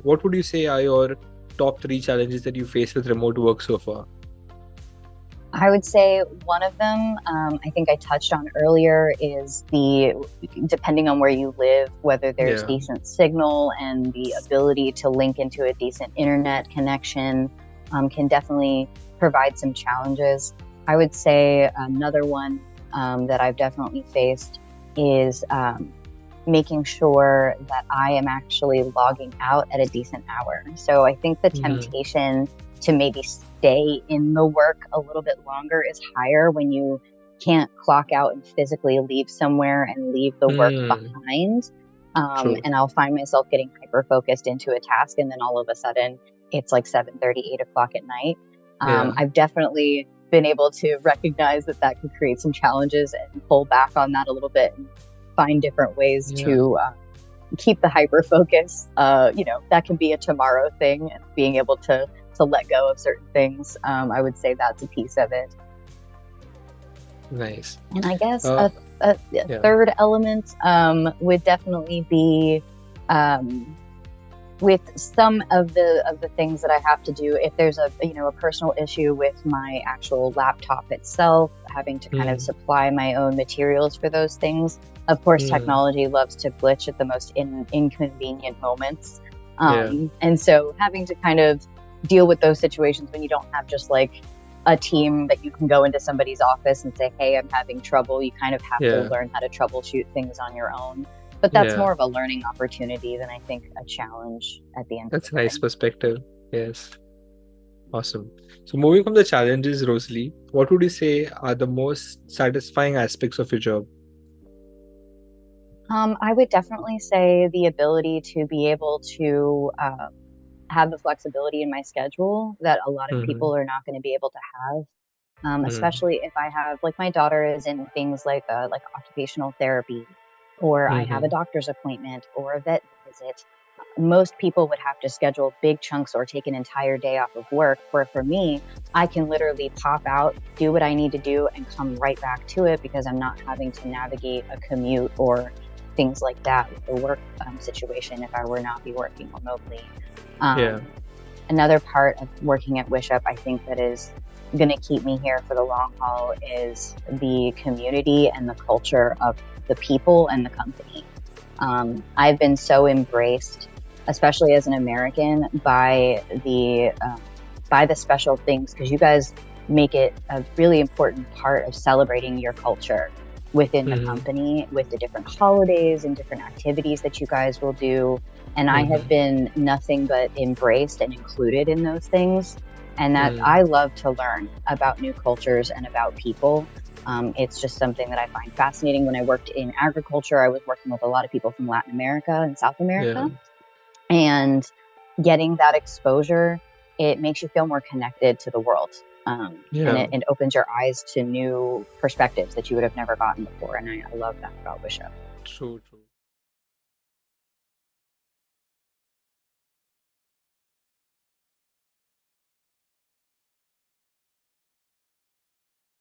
what would you say are your top three challenges that you face with remote work so far? I would say one of them, I think I touched on earlier, is depending on where you live, whether there's Yeah. decent signal and the ability to link into a decent internet connection can definitely provide some challenges. I would say another one that I've definitely faced is making sure that I am actually logging out at a decent hour. So I think the temptation to maybe stay in the work a little bit longer is higher when you can't clock out and physically leave somewhere and leave the work behind. True. And I'll find myself getting hyper focused into a task, and then all of a sudden it's like 7:30, 8 o'clock at night. Yeah. I've definitely been able to recognize that could create some challenges and pull back on that a little bit and find different ways to keep the hyper focus. That can be a tomorrow thing, and being able to let go of certain things. I would say that's a piece of it. Nice. And I guess Yeah. a third element would definitely be with some of the things that I have to do. If there's a personal issue with my actual laptop itself, having to kind of supply my own materials for those things. Of course, technology loves to glitch at the most inconvenient moments. And so having to kind of deal with those situations when you don't have just like a team that you can go into somebody's office and say, hey, I'm having trouble. You kind of have to learn how to troubleshoot things on your own. But that's more of a learning opportunity than I think a challenge at the end That's of a the day. nice perspective. Yes. Awesome. So moving from the challenges, Rosalie, what would you say are the most satisfying aspects of your job? I would definitely say the ability to be able to have the flexibility in my schedule that a lot of people are not going to be able to have, especially if I have, like, my daughter is in things like occupational therapy, or I have a doctor's appointment or a vet visit. Most people would have to schedule big chunks or take an entire day off of work, where for me, I can literally pop out, do what I need to do, and come right back to it because I'm not having to navigate a commute or things like that with the work situation if I were not be working remotely. Another part of working at Wishup, I think, that is going to keep me here for the long haul is the community and the culture of the people and the company. I've been so embraced, especially as an American, by the special things, because you guys make it a really important part of celebrating your culture within the company, with the different holidays and different activities that you guys will do. And I have been nothing but embraced and included in those things. And that I love to learn about new cultures and about people. It's just something that I find fascinating. When I worked in agriculture, I was working with a lot of people from Latin America and South America. And getting that exposure, it makes you feel more connected to the world. And it opens your eyes to new perspectives that you would have never gotten before. And I love that about Wishup. True.